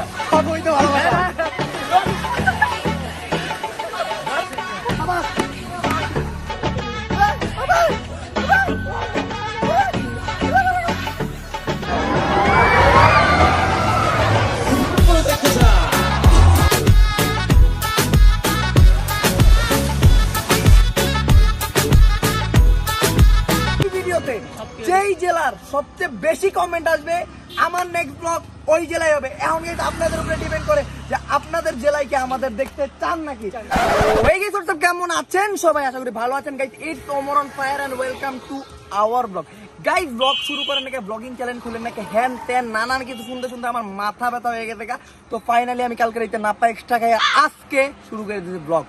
ভালোবাসা। অবৈধ ভালোবাসা। ভিডিওতে যেই জেলার সবচেয়ে বেশি কমেন্ট আসবে আমার নেক্সট ব্লগ ওই জেলায় হবে। এখন কিন্তু আপনাদের উপরে ডিপেন্ড করে যে আপনাদের জেলায় কি আমাদের দেখতে চান নাকি। এই গাইস হোয়াটসঅ্যাপ, কেমন আছেন সবাই? আশা করি ভালো আছেন guys. It's Omar on fire and welcome to our blog. Guys blog শুরু করেন নাকি, ব্লগিং চ্যানেল খুলেন নাকি, হ্যান ত্যান নানান কিছু শুনতে শুনতে আমার মাথা ব্যথা হয়ে গেছে। তো ফাইনালি আমি কালকে রাইতে নাপা এক্সট্রা খাই আজকে শুরু করে দিয়েছি ব্লগ।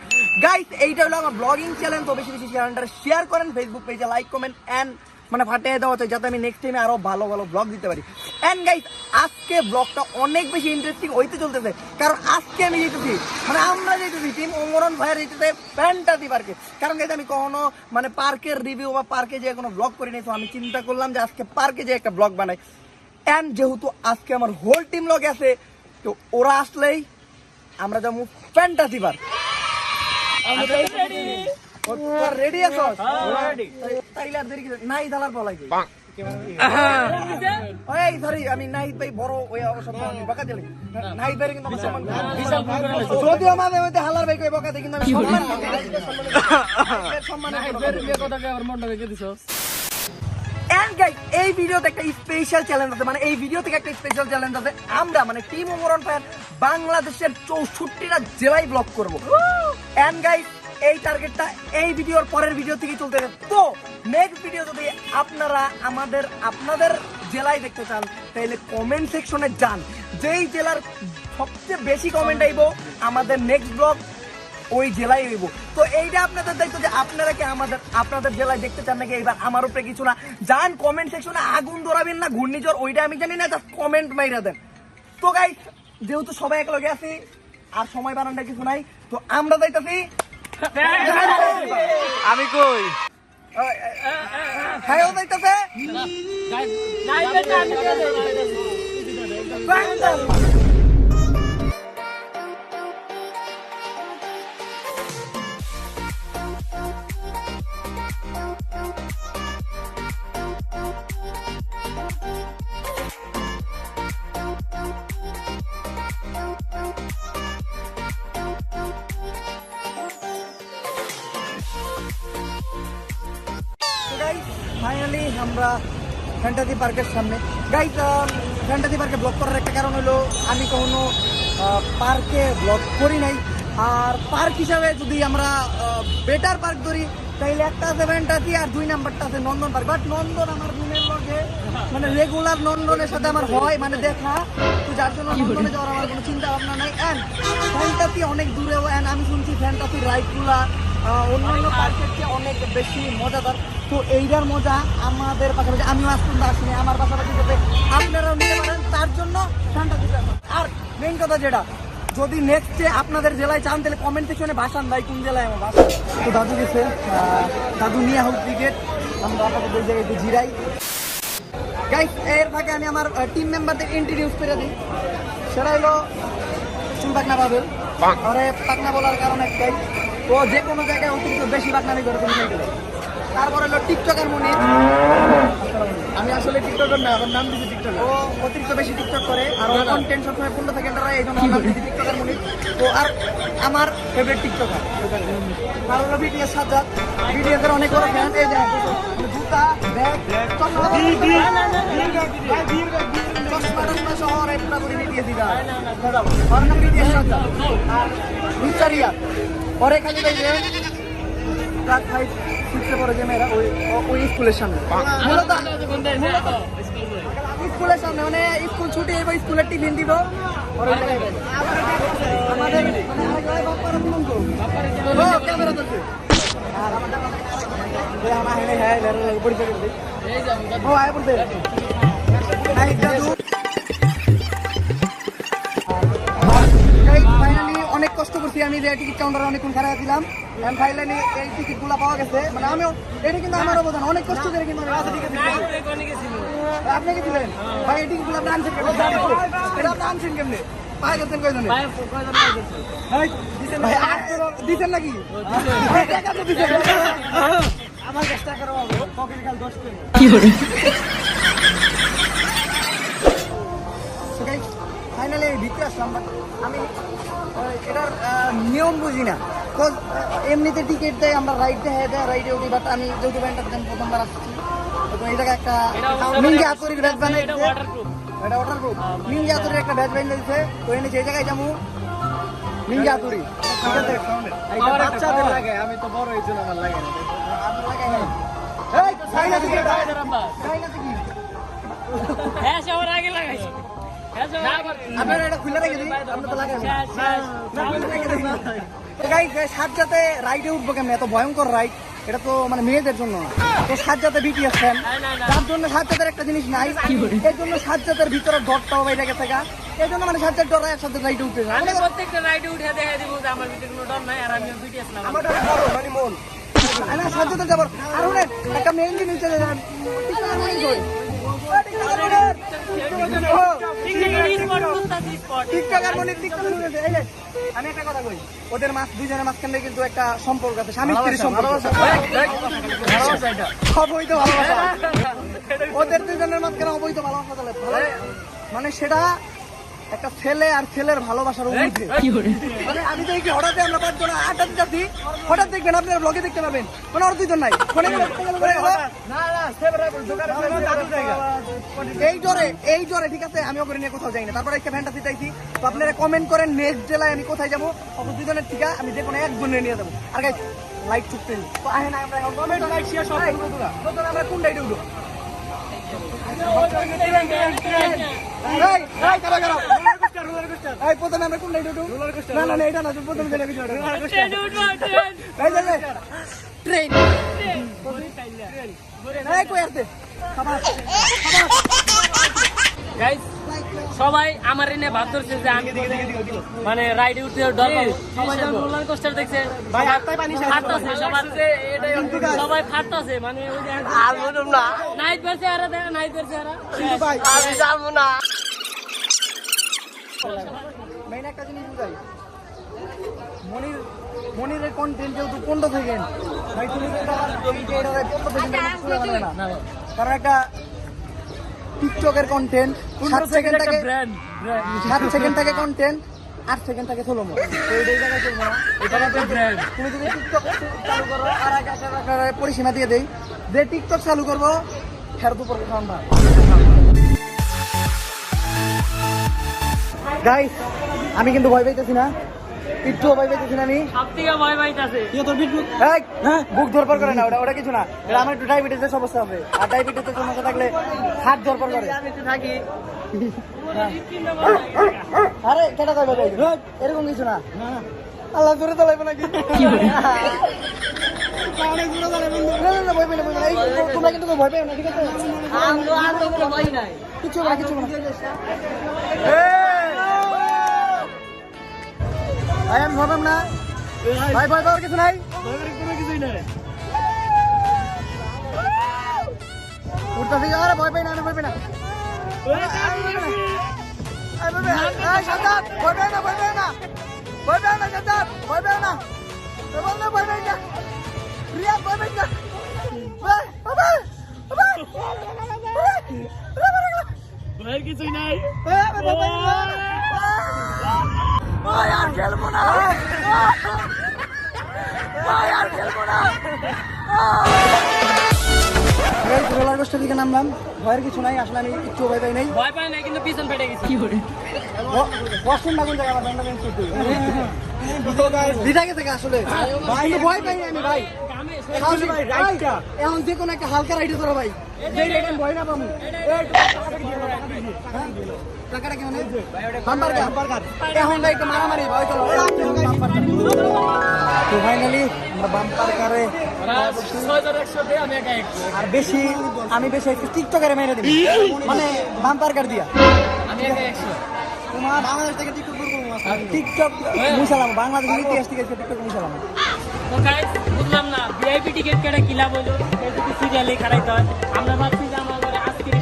গাইস এইটা হলো আমার ব্লগিং চ্যানেল। তো বেশি বেশি চ্যানেলটা শেয়ার করেন, ফেসবুক পেজে লাইক কমেন্ট এন্ড মানে ফাটিয়ে দেওয়া হচ্ছে যাতে আমি নেক্সট টাইমে আরো ভালো ভালো ব্লগ দিতে পারি। এন্ড গাইস আজকে ব্লগটা অনেক বেশি ইন্টারেস্টিং হইতে চলতেছে, কারণ আজকে আমি যেতেছি মানে আমরা যেতেছি টিম ওমর অন ফায়ার যেতেছে ফ্যান্টাসি পার্কে। কারণ গাইস আমি কখনো মানে পার্কের রিভিউ বা পার্কে যে কোনো ব্লগ করি নাই, তো আমি চিন্তা করলাম যে আজকে পার্কে যে একটা ব্লগ বানাই। এন্ড যেহেতু আজকে আমার হোল টিম লগ আছে, তো ওরা আসলেই আমরা যাবো ফ্যান্টাসি পার্ক। রেডি আছো? তাইলে আর দেরি নাই দালার বলাই সরি আমি নাহিদ ভাই বড় ওই অবসর বকা দিলে নাহিদ ভাই কিন্তু যদিও মাঝে মধ্যে হালার ভাই বকা দিই কিন্তু আমি সম্মান এই ভিডিওতে একটা স্পেশাল চ্যালেঞ্জ আছে। মানে এই ভিডিও থেকে একটা স্পেশাল চ্যালেঞ্জ আছে। আমরা মানে টিম ওমর অন ফায়ার বাংলাদেশের 64টা জেলায় ব্লগ করবো। এন্ড গাইস এই টার্গেটটা এই ভিডিওর পরের ভিডিও থেকে চলতে হবে। তো নেক্সট ভিডিও যদি আপনারা আপনাদের জেলায় দেখতে চান তাহলে কমেন্ট সেকশনে যান। যেই জেলার সবচেয়ে বেশি কমেন্ট আইব আমাদের নেক্সট ব্লগ ওই জেলায় হইব। তো এইটা আপনাদের দায়িত্ব যে আপনারা কি আপনাদের জেলায় দেখতে চান নাকি। এইবার আমার উপরে কিছু না, যান কমেন্ট সেকশনে, আগুন ধরাবেন না ঘূর্ণিঝড় ওইটা আমি জানি না, জাস্ট কমেন্ট মাইরা দেন। তো গাইস যেহেতু সবাই একলগে আছি আর সময় বানানোর কিছু নাই, তো আমরা যাইতাছি। আমি কই হ্যাঁ ও যাইতাছে। ফাইনালি আমরা ফ্যান্টাসি পার্কের সামনে। গাইস ফ্যান্টাসি পার্কে ব্লগ করার একটা কারণ হলো আমি কখনো পার্কে ব্লগ করি নাই। আর পার্ক হিসাবে যদি আমরা বেটার পার্ক ধরি তাইলে একটা আছে ফ্যান্টাসি আর 2 নাম্বারটা আছে নন্দন পার্ক। বাট নন্দন আমার রুমের লগে মানে রেগুলার নন্দনের সাথে আমার হয় মানে দেখা, তো যার জন্য নন্দনে যাওয়ার আমার কোনো চিন্তা ভাবনা নাই। অ্যান্ড ফ্যান্টাসি অনেক দূরেও, অ্যান্ড আমি শুনছি ফ্যান্টাসি রাইডগুলা অন্যান্য পার্কের চেয়ে অনেক বেশি মজাদার। তো এইটার মজা আমাদের পাশাপাশি আমিও আজ পর্যন্ত আসিনি, আমার পাশাপাশি যাতে আপনারাও নিতে পারেন তার জন্য ফ্যান্টাসি। আর মেইন কথা যেটা, যদি নেক্সটে আপনাদের জেলায় চান তাহলে কমেন্ট সেকশনে ভাষান ভাই কোন জেলায় আমার ভাষা। তো দাদু গেছে, দাদু নিয়ে হোক ক্রিকেট, আমরা আপাতত এই জায়গায় একটু জিরাই। গাইস এর ফাঁকে আমি আমার টিম মেম্বারদের ইন্ট্রোডিউস করে দিই। সেটা হলো পাকনা বাদল। আরে পাকনা বলার কারণ একটাই, ও যে কোনো জায়গায় অতিরিক্ত বেশি পাকনামি করে তুমি খেলতে। তারপর হলো টিকটকার মনির। আমি আসলে টিকটকার না, আমার নাম দিয়েছি টিকটক। ও অতিরিক্ত বেশি টিকটক করে আর ওর কন্টেন্ট সবসময় 15 সেকেন্ডের হয়, এই জন্য নাম দিয়েছি টিকটকার মনির। তো আর আমার ফেভারিট টিকটকার আর হলো বিটিএস সাজ্জাদ। বিটিএসের অনেক বড় ফ্যান। এই যে জুতা ব্যাগ চশমা শহর একটা করে বিটিএস দিদা আর নাম বিটিএস সাজ্জাদ। আর ভিক্টোরিয়া পরে খালি ভাই ক্লাস 5 6 পড়ে যে মেয়েরা ওই স্কুলের সামনে, মূলত স্কুলের সামনে মানে স্কুল ছুটি এবার স্কুলের টিফিন দিব আমাদের ক্যামেরা চলছে। আর আমাদের হ্যাঁ পরিচয় করতে ও আয় বলতে ফাইনালি অনেক কষ্ট করছি আমি, যে টিকিট কাউন্টারে অনেকক্ষণ খারাপ দিলাম। ফাইনালি এই টিকিটগুলো পাওয়া গেছে। মানে আমিও এটা কিন্তু আমার অবদান, অনেক কষ্ট করে কিন্তু আপনি গেছিলেন ভাই। এই টিকিটগুলো আপনি আনছেন কেমনি? এটা আপনি আনছেন কেমনি? পায়ে গেছেন কয়জনে? ভাই কয়জন পাই গেছে? ভাই দিছেন নাকি? টাকা তো দিছেন। আমার 10 টাকা করো পকেটে কাল 10 টাকা। কি করে? ফাইনালি ভিতরে আসলাম বাট আমি এটার নিয়ম বুঝি না। এমনিতে টিকিট দেয়, আমরা রাইড দেয় রাইডে উঠি, বাট আমি যেহেতু ব্যান্ডটার দিন প্রথমবার আসছি তো এই জায়গায় একটা মিঙ্গি আতরির ব্যাচ বানিয়ে এটা দিচ্ছে। ওয়াটারপ্রুফ। এটা ওয়াটারপ্রুফ মিঙ্গি আতরির একটা ব্যাচ বানিয়ে দিচ্ছে। তো এনে যে জায়গায় যাবো মিঙ্গি আতরি, ঠিক আছে? আমার একটা বাচ্চাদের power। লাগে, আমি তো বড় এই জন্য আমার লাগে না। আপনার লাগে না? এই হ্যাঁ সবার আগে লাগাইছি। হ্যাঁ সবার আগে। আপনারা এটা খুলে রেখে দিন, আমরা তো লাগাই না। শেষ। সাতটাতে রাইডে উঠবো কেমন? এত ভয়ঙ্কর রাইড, এটা তো মানে মেয়েদের জন্য না। তো সাতটাতে বিটিএস ফ্যান, তার জন্য সাতটাতের একটা জিনিস নাই, এর জন্য সাতটাতের ভিতরে ডরটাও বাইরে গেছে গা, এই জন্য মানে সাতটার ডর একসাথে রাইডে উঠতে যায়। আমি প্রত্যেকটা রাইডে উঠে দেখা দিব যে আমার ভিতরে কোনো ডর নাই আর আমি বিটিএস না। আমার ডর বড় মানে মন, আমি সাতটাতে যাবো। আর শুনেন একটা মেইন জিনিস আমি একটা কথা কই, ওদের দুজনের মাঝখানে কিন্তু একটা সম্পর্ক আছে, স্বামী স্ত্রীর সম্পর্ক। অবৈধ ভালোবাসা, ওদের দুজনের মাঝখানে অবৈধ ভালোবাসা চলে। মানে সেটা একটা ছেলে আর ছেলের ভালোবাসার ঊর্ধ্বে। মানে আমি তো এই যে হঠাৎ আমরা 5 জন আড্ডা যাচ্ছি, হঠাৎ দেখবেন আপনারা ব্লগে দেখতে পাবেন মানে ওর দুজন নাই। এই জোরে ঠিক আছে, আমি ওকে নিয়ে কোথাও যাই না। তারপরে একটা ফ্যান্টাসি চাইছি, তো আপনারা কমেন্ট করেন নেক্সট জেলায় আমি কোথায় যাবো। অপর দুজনের ঠিক আমি যে কোনো একজনের নিয়ে যাবো। আর গাইস লাইক ছুটতে তো আহেন, আমরা এখন কমেন্ট লাইক শেয়ার সব করব। তোরা আমরা কোন রাইডে উঠবো? প্রথমে আমরা কোন রাইডে উঠবো? না না এটা না, প্রথমে যেটা কিছু ট্রেন গাইস সবাই আমার এনে ভাব ধরছে যে আমি মানে রাইডে উঠতে ডর পাবো। সবাই রোলার কোস্টার দেখছে, ফাটতাছে সবার, সবাই ফাটতাছে। মানে ওই যে নাইট বেরছে আরা দেখ, নাইট বেরছে আরা আমি যাবো না। মেইন একটা জিনিস বুঝাই, মনিরের কন্টেন্ট যেহেতু 15 সেকেন্ড, ভাই তুমি কারণ একটা টিকটকের কন্টেন্ট 7 সেকেন্ড থাকে, 7 সেকেন্ড থাকে কন্টেন্ট, 8 সেকেন্ড থাকে সোলো মোড। তো এই জায়গায় চলবো না। তুমি যদি টিকটক চালু করো আর একটা পরিসীমা দিয়ে দেই যে টিকটক চালু করবো ফেরত উপর আমরা। গাইস আমি কিন্তু ভয় পাইতেছি না, একটু ভয় পাইতেছি না। আমি সবথেকে ভয় পাইতাছে বুক ধরপর করে না, ওটা কিছু না। এটা আমার একটু ডায়াবেটিসের সমস্যা আছে, আর ডায়াবেটিসের সমস্যা থাকলে হাত ধরপর করে। থাকি আরে কেটা যাবে এরকম কিছু না, আল্লাহ জোরে চালাইবো নাকি? তোমরা কিন্তু ভয় পাই না, ঠিক আছে? কিছু না কিছু না। ভাই আমি ভাবলাম না, ভাই ভয় পাওয়ার কিছু নাই, উঠতেছি। আরে ভয় পাই না, আমি ভয় পাই না। ভয় পাই না, ভয় পাই না, ভয় পাই না, সাজ্জাদ ভয় পাই না, ভয় পাই না, রিয়া ভয় পাই না। কিছুই নাই। আর খেলবো না, আর খেলবো না। রোলার কোস্টার দিকে নামলাম, ভয়ের কিছু নাই, আসলে আমি একটু ভয় পাই নাই। ভয় পাই নাই কিন্তু পিছন ফেটে গেছি। কি করে ওয়াশরুম না কোন জায়গায় আমার ব্যান্ডটা চেঞ্জ করতে দিদা গেছে আসলে কিন্তু ভয় পাই নাই আমি ভাই। এখন যে কোনো একটা হালকা রাইডে ধরো ভাই, ভয় না পাবো। টাকাটা কেমন? এখন ভাই একটু মারামারি ভয় চলো। তো ফাইনালি আমরা বাম্পার কারে আর বেশি আমি বেশি একটু টিকটকারে মেরে দিই, মানে বাম্পার কার দিয়া তোমার বাংলাদেশ থেকে টিকটক টিকটক মুসালাম, বাংলাদেশের ইতিহাস থেকে টিকটক মুসালাম। তো গাইস বুঝলাম না ভিআইপি টিকিট কেটে কি লাভ হলো, সিরিয়ালে খারাইতে হয়। আমরা ভাবছি যে আমার আজকের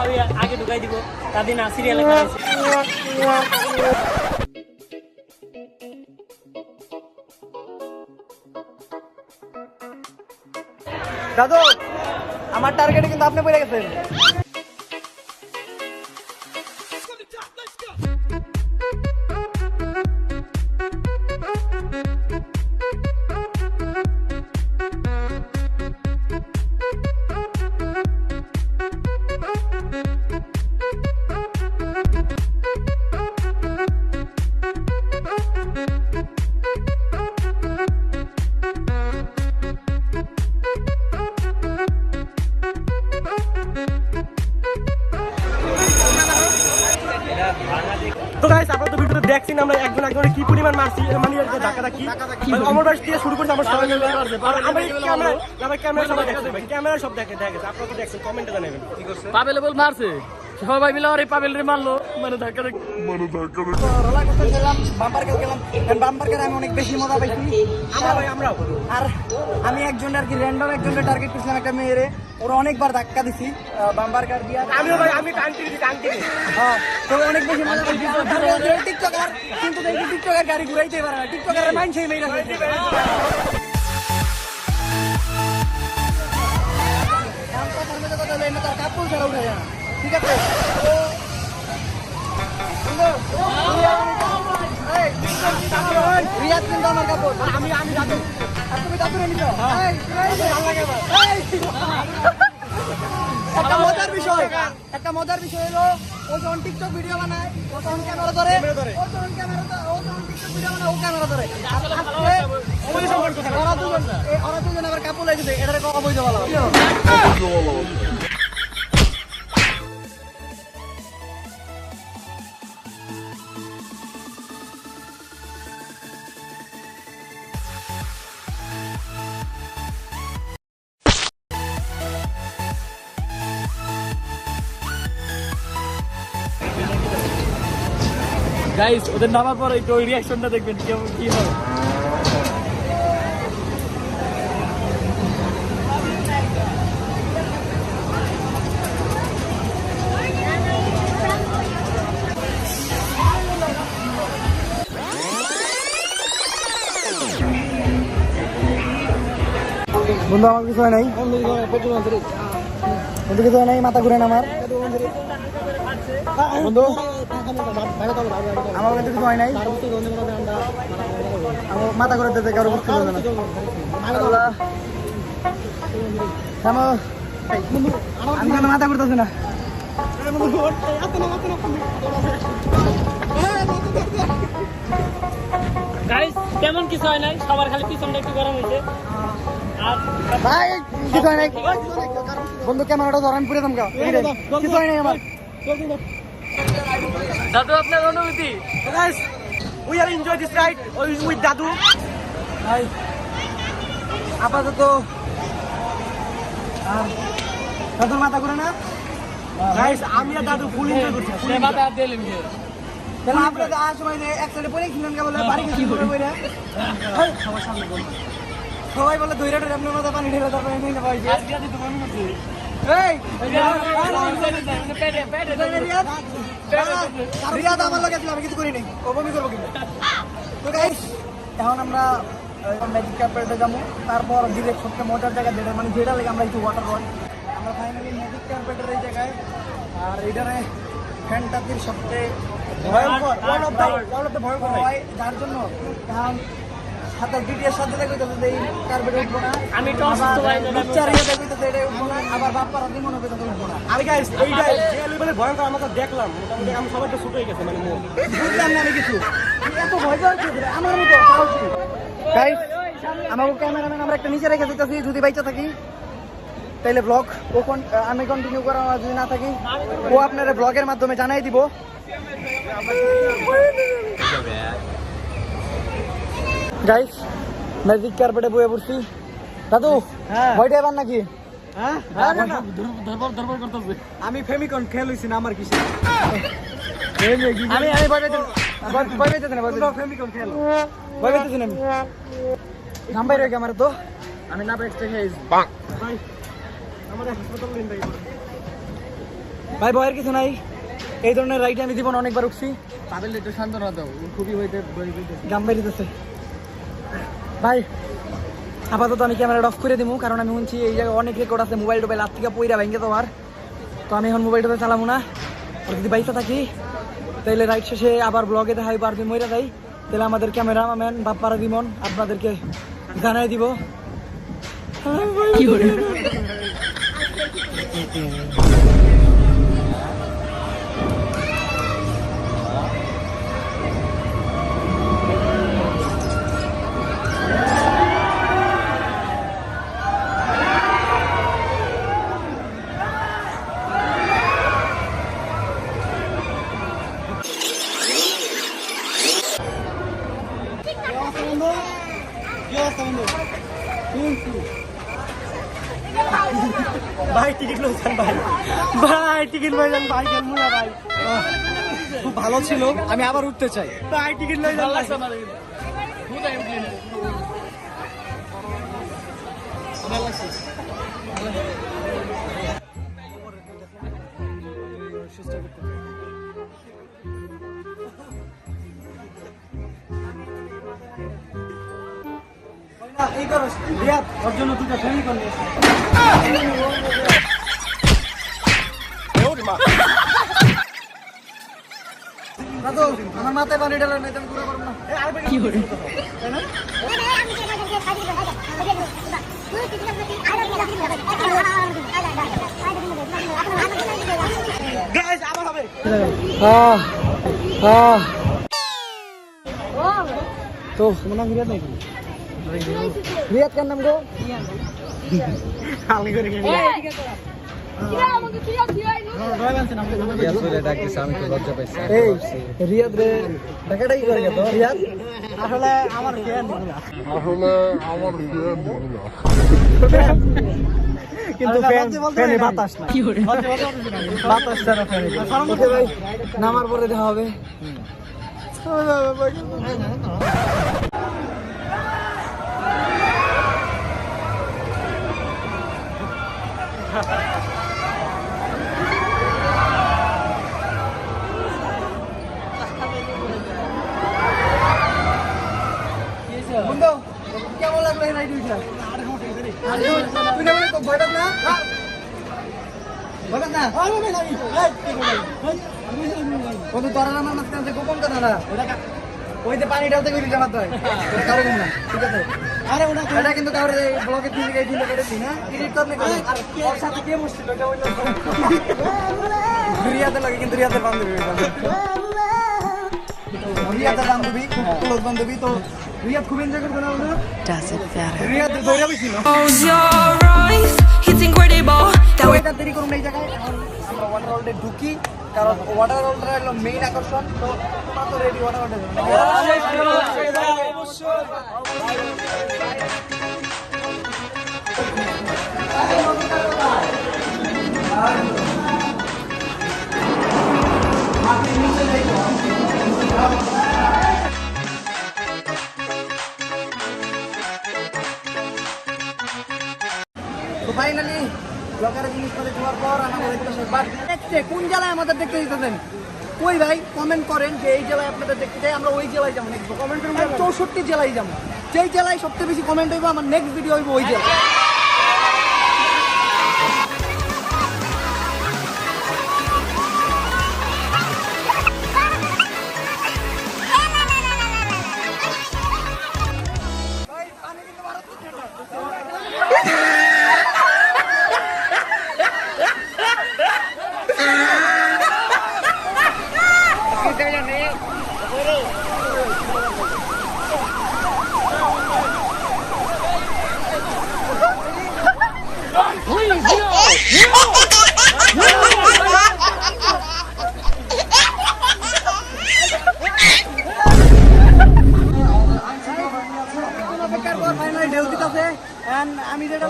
খাওয়াই আগে ঢুকাই দিব তাদের না সিরিয়ালে খাওয়াইছে। দাদু আমার টার্গেটে কিন্তু আপনি পড়ে গেছেন। তো গাইস আপনারা তো ভিডিওতে দেখছেন আমরা একজন একজনের কি পরিমাণ মারছি মানে ধাক্কাধাক্কি অমর বাস দিয়ে শুরু করছে আমার সবাই মিলে আমার ক্যামেরা সবাই দেখছে ক্যামেরা সব দেখে আপনারা তো দেখছেন কমেন্টে জানাবেন কি করছে পাবেল বল মারছে সবাই মিলে আরে পাবেল রে মারলো মানে ধাক্কা রোলার কোস্টার খেলাম, বাম্পার কার খেলাম, বাম্পার কার আমি অনেক বেশি মজা পাইছি। আমরাও আর আমি একজন আর কি র্যান্ডম একজনের টার্গেট করছিলাম একটা মেয়েরে, ওরা অনেকবার ধাক্কা দিছি বাম্পার কার দিয়া। আমিও ভাই আমি টানতে হ্যাঁ, তো অনেক বেশি মজা পাইছি। টিকটকার কিন্তু দেখি টিকটকার গাড়ি ঘুরাইতে পারে না, টিকটকারের মাইন্ড সেই মেয়েরা তার কাপড় ছাড়া উঠে যায় না, ঠিক আছে? রিয়াজ কিন্তু আমার কাপড়, আমি দাদু আর তুমি দাদুরে নিছো। একটা মজার বিষয় হলো ও যখন টিকটক ভিডিও বানায় ও তখন ক্যামেরা ধরে, ও যখন টিকটক ভিডিও বানায় ও ক্যামেরা ধরে। ওরা দুজন আবার কাপড় লাগিয়েছে, এটারে অবৈধ বলা হয়। গাইস ওদের নামার পর একটু ওই রিয়াকশনটা দেখবেন কেমন কি হবে। বন্ধু আমার কিছু হয় নাই, বন্ধু কিছু হয় নাই, মাথা ঘুরে না আমার বন্ধু, আমার কিন্তু কিছু হয় নাই, আমার মাথা ঘুরে দিতে কারো বুঝতে পারবে না। আমি কিন্তু মাথা ঘুরতেছি না। গাইস তেমন কিছু হয় নাই, সবার খালি পিছনটা একটু গরম হয়েছে। আর ভাই কিছু হয় নাই বন্ধু, ক্যামেরাটা ধর, আমি পুরে দমকা, কিছু হয় নাই আমার। দাদু আপনার অনুভূতি? Guys we are enjoy this ride with দাদু। ভাই আপাতত আর দাদুর মাথা ঘুরে না। গাইস আমি আর দাদু ফুল এনজয় করছি। মাথা হাত দিলেন কে? তাহলে আপনারা আর সময় যে এক সাইডে পড়ে খিলেন কে বলে বাড়ি গেছি ঘুরে পড়ে সবার সামনে বল, সবাই বলে দইরা টইরা আপনার মাথা পানি ঢেলে তারপরে নিয়ে না ভাই আজ গাদি তো মনে হচ্ছে এই পেটে পেটে রিয়াদ আমার লগে ছিল, আমি কিছু করি নাই, ও বমি করবো কিন্তু। তো গাইস এখন আমরা ম্যাজিক কার্পেটে যাবো, তারপর ডিরেক্ট সবচেয়ে মজার জায়গা যেটা মানে যেটা লাগে আমরা একটু ওয়াটার বল, আমরা ফাইনালি ম্যাজিক কার্পেটের এই জায়গায়। আর এখানে ফ্যান্টাসির সবচেয়ে ভয়ঙ্কর ভয়ঙ্কর হয় যার জন্য, কারণ হাতে ডিটিএর সাথে দেখতে এই কার্পেটে উঠবো না, আমি তো অসুস্থ ভাই, দেখতে এটা উঠবো না, আবার বাপ্পার হাতে মনে করতে উঠবো না। আমি গাইস এইটা যে লেভেলে ভয়ঙ্কর আমরা তো দেখলাম, মোটামুটি আমি সবাই তো ছোট হয়ে গেছে মানে মন বুঝলাম না আমি কিছু, এত ভয় পাচ্ছি আমার মতো গাইস। আমাকে ক্যামেরাম্যান আমরা একটা নিচে রেখে দিতেছি, যদি বাইচা থাকি তাইলে ব্লগ ও আমি কন্টিনিউ করা, যদি না থাকি ও আপনারা ব্লগের মাধ্যমে জানাই দিব। গাইস ম্যাজিক কার্পেটে বয়ে পড়ছি। দাদু ভয়টা এবার নাকি? আমি ফেমিকন খেল হইছি না আমার কিছু আমি ভয় পাইতেছি না, ফেমিকন খেল ভয় পাইতেছি না, আমি নাম্বার রেখে আমার তো আমি না এক্সট্রা খেয়েছি। ভাই আমাদের হাসপাতাল দিন ভাই ভাই ভয়ের কিছু নাই, এই ধরনের রাইড আমি জীবন অনেকবার উঠছি। পাবেল একটু শান্ত না দাও, খুবই গাম বেরিতেছে ভাই। আপাতত আমি ক্যামেরাটা অফ করে দিব, কারণ আমি শুনছি এই জায়গায় অনেক রেকর্ড আছে, মোবাইল টোবাইল হাত থেকে পইরা ভেঙে তোমার। তো আমি এখন মোবাইল টোবাইল চালাবো না, আর যদি বাইসা থাকি তাহলে রাইড শেষে আবার ব্লগে দেখাই পারবি মইরা যাই, তাহলে আমাদের ক্যামেরাম্যান বাপ্পারা দিমন আপনাদেরকে জানাই দিব। ভাই টিকিট লইছেন ভাই, ভাই টিকিট লইছেন ভাই, কেমন ভাই? খুব ভালো ছিল, আমি আবার উঠতে চাই। ভাই টিকিট লইছেন ভাই। এই করো রিয়াদ, ওর জন্য দুটো ফ্যামিলি কল নিয়েছে। দাদু আমার মাথায় পানি ঢালার নাই, তুমি ঘুরে করো না। কি করে গাইস আবার হবে। তো তোমার নাম রিয়াদ নাকি? রিয়াদ কার নাম গো? আমি করে গেছি। এই রিয়াদ রে টাকাটাই করে গেল রিয়াদ। আসলে আমার ফ্যান কিন্তু ফ্যানে বাতাস না, বাতাস ছাড়া ফ্যানে। ওকে ভাই, নামার পরে দেখা হবে। বন্ধু কেমন লাগলো এই রাইড উঠা? তুই কেমন ভয়টা না? ভয়টা না? বন্ধু তোরা আমার মাঝখানে গোপন কথা না, ওই যে পানি ঢালতে গেলি জানাতে হয়, কারো না, ঠিক আছে? আরে ওটা এটা কিন্তু কারো ব্লগে দিলে কেটেছি না, এডিট করলে আর ওর সাথে কে বসছিল এটা হইলো রিয়াদের লাগে, কিন্তু রিয়াদের বান্ধবী, রিয়াদের বান্ধবী, খুব ক্লোজ বান্ধবী। তো রিয়াদ খুব এনজয় করবে না বন্ধু? রিয়াদ দৌড়া বেশিল। ওইটা দেরি করুন এই জায়গায়, এখন আমরা ওয়াটার ওয়ার্ল্ডে ঢুকি, কারণ ওয়াটার ওয়ার্ল্ডটা হলো মেইন আকর্ষণ। তো তোমরা তো রেডি ওয়াটার ওয়ার্ল্ডে? তো ফাইনালি ব্লগারে জিনিস করে দেওয়ার পর আমাদের দেখতে কোন জেলায় আমাদের দেখতে দিতেছেন কই ভাই? কমেন্ট করেন যে এই জেলায় আপনাদের দেখতে চাই, আমরা ওই জেলায় যাবো। নেক্সট কমেন্ট করুন 64 জেলায় যাবো, যেই জেলায় সবচেয়ে বেশি কমেন্ট হইব আমার নেক্সট ভিডিও হইব ওই জেলায়। আমি যেটা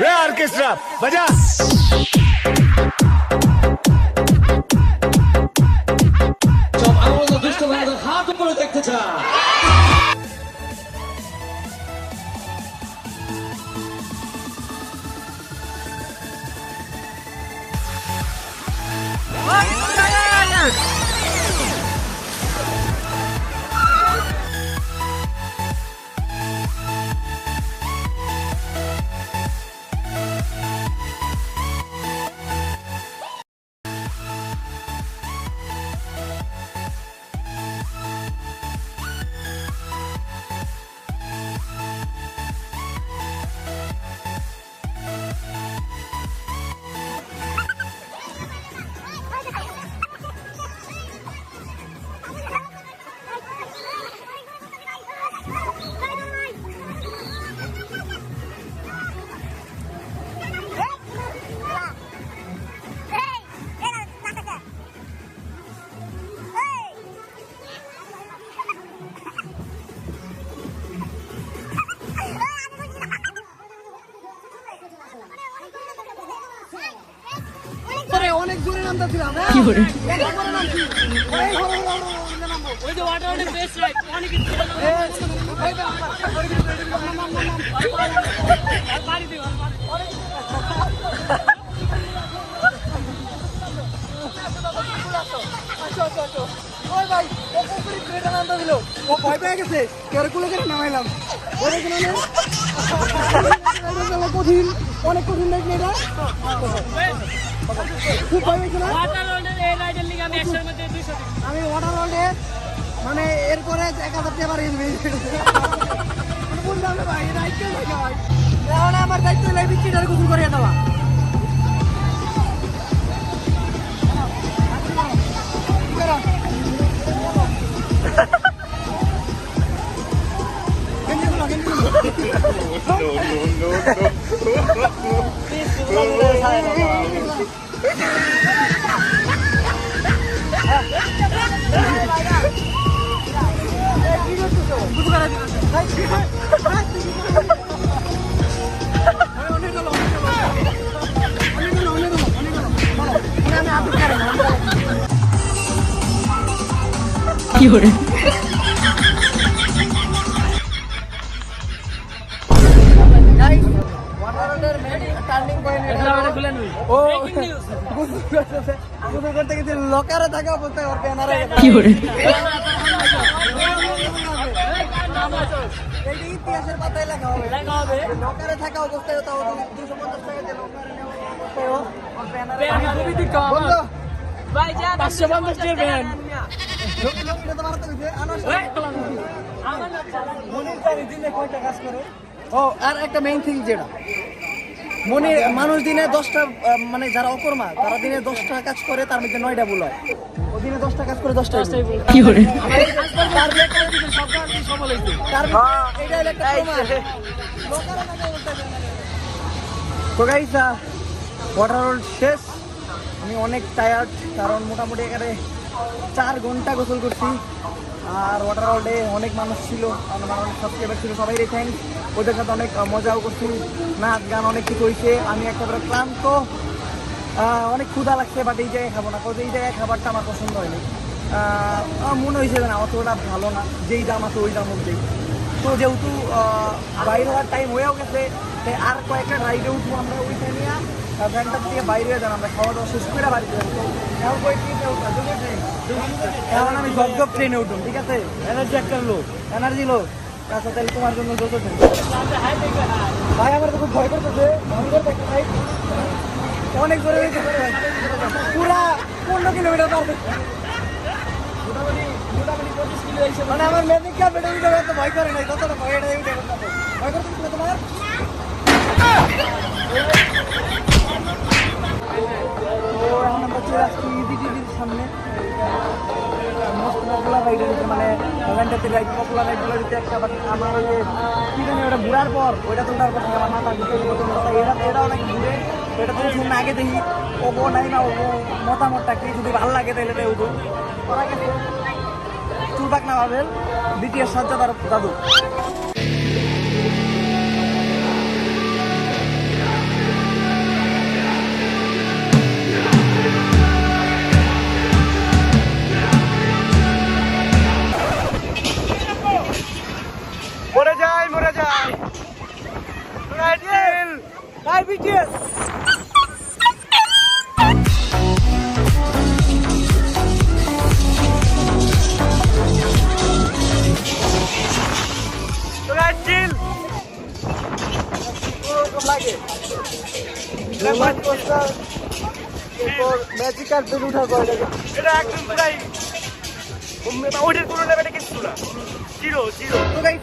রে অর্কেস্ট্রা বাজা। সব আনন্দ দুষ্ট ভাইদের হাত উপরে দেখতে চায়। অনেক জোরে নামতেছিলাম। ওই যে ওয়াটার অনেক বেস্ট রাইড অনেক পানি দিও ওই ভাই ও পুকুরে ট্রেটা নামতে দিল, ও ভয় পেয়ে গেছে, কেউ কুলে করে নামাইলাম। ওই দেখুন কঠিন, অনেক কঠিন দেখলে এটা খুব ভয় পেয়েছে না? ওয়াটার রোডের এই রাইডের লিগে আমি 100 এর মধ্যে 200 দিই। আমি ওয়াটার ওয়ার্ল্ডে মানে এরপরে 1000 টাকা বাড়িয়ে দিবি বললাম না ভাই, দায়িত্ব থাকে ভাই, এখন আমার দায়িত্ব হলে বিচিটার গোসল করিয়ে দেওয়া। কি করে লকারে থাকা অবস্থায় ওর ব্যানার কি করে ইতিহাসের পাতায় লেখা হবে, লেখা হবে লকারে থাকা অবস্থায় তাও 250 টাকা দিয়ে লকারে নেওয়া অবস্থায় ও ব্যানার ছবি দিতে হবে ভাই যা 550 এর ব্যান লোকটা তো মারতে গেছে আনাস আমার মনির জানি দিনে কয়টা কাজ করে। ও আর একটা মেইন থিং যেটা মনির মানুষ দিনে 10টা মানে যারা অকর্মা তারা দিনে 10টা কাজ করে, তার মধ্যে 9টা ভুল হয়। ও দিনে 10টা কাজ করে 10টাই ভুল। কি করে তার ব্যাপারে সব কাজ সফল হইছে, তার এটা হলো একটা প্রমাণ। লোকারে টাকা বলতে দেয় না। তো গাইস ওয়াটার রোড শেষ, আমি অনেক টায়ার্ড, কারণ মোটামুটি এখানে 4 ঘন্টা গোসল করছি। আর ওয়াটার রোডে অনেক মানুষ ছিল, আমার অনেক সাবস্ক্রাইবার ছিল, সবাই থ্যাংকস। ওদের সাথে অনেক মজাও করছি, নাচ গান অনেক কিছু হয়েছে। আমি একেবারে ক্লান্ত, অনেক ক্ষুধা লাগছে, বাট এই জায়গায় খাবো না, কারণ এই জায়গায় খাবারটা আমার পছন্দ হয়নি। আমার মনে হয়েছে না অতটা ভালো না, যেই দাম আছে ওই দাম অনুযায়ী। তো যেহেতু বাইরে হওয়ার টাইম হয়েও গেছে, তাই আর কয়েকটা রাইডে উঠবো আমরা, ওইখানে নিয়ে ভ্যানটার থেকে বাইরে হয়ে যান, আমরা খাওয়া দাওয়া শেষ করে বাড়িতে যাবো। তো এখন কই ট্রেনে উঠলাম, এখন আমি ঝকঝক ট্রেনে উঠুন, ঠিক আছে? এনার্জি একটা লোক, এনার্জি লোক। আচ্ছা তাহলে তোমার জন্য যত ট্রেন ভাই, আমার তো খুব ভয় করতেছে, ভাই অনেক জোরে হয়েছে পুরা 15 কিলোমিটার পার, মানে আমার ম্যাজিক কাপ এটা উঠে এত ভয় করে নাই, যতটা ভয় এটা উঠে ভয় করতেছিল তোমার। তো এখন আমরা চলে আসছি ইজিটিভির সামনে, মোস্ট পপুলার রাইড হচ্ছে, মানে ওখানটাতে রাইড পপুলার রাইডগুলো দিতে একটা, বাট আমার ওই যে কী জানি ওটা ঘুরার পর ওইটা তোলার পর আমার মাথা ঘুরতে এটা অনেক ঘুরে, ওইটা তো শুনে আগে দেখি ওগো নাই না ওগো মতামতটা কি, যদি ভালো লাগে তাহলে তাই উঠো। ওরা গেছে চুলবাক না ভাবেন দ্বিতীয় সাজ্জাদার দাদু। রোলার কোস্টার এরপর ম্যাজিকার বেল উঠা কয় লাগে। এটা একদম পুরাই ওইটার কোনো লেভেলে কিছু না, জিরো জিরো। তো গাইস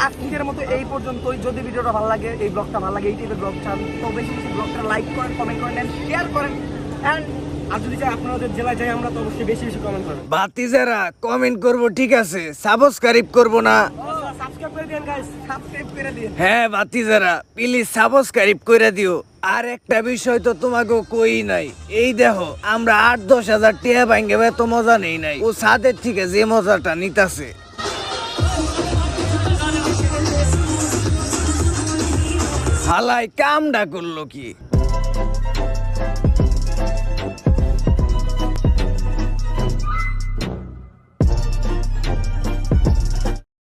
আজকের মতো এই পর্যন্তই। যদি ভিডিওটা ভালো লাগে, এই ব্লগটা ভালো লাগে, এই টাইপের ব্লগ চান তো বেশি বেশি ব্লগটা লাইক করেন, কমেন্ট করেন, শেয়ার করেন অ্যান্ড আর যদি চাই আপনাদের জেলায় যাই আমরা, তো অবশ্যই বেশি বেশি কমেন্ট করবেন। বাতিজারা কমেন্ট করব ঠিক আছে, সাবস্ক্রাইব করব না। সাবস্ক্রাইব করে দেন গাইস, সাবস্ক্রাইব করে দিন। হ্যাঁ বাতিজারা প্লিজ সাবস্ক্রাইব করে দিও। আর একটা বিষয় তো তোমাকে কই নাই, এই দেখো আমরা 8-10 হাজার টাকা ভাঙ্গে এত মজা নেই নাই, ও সাদের থেকে যে মজাটা নিতাছে। হালাই কামডা করলো কি।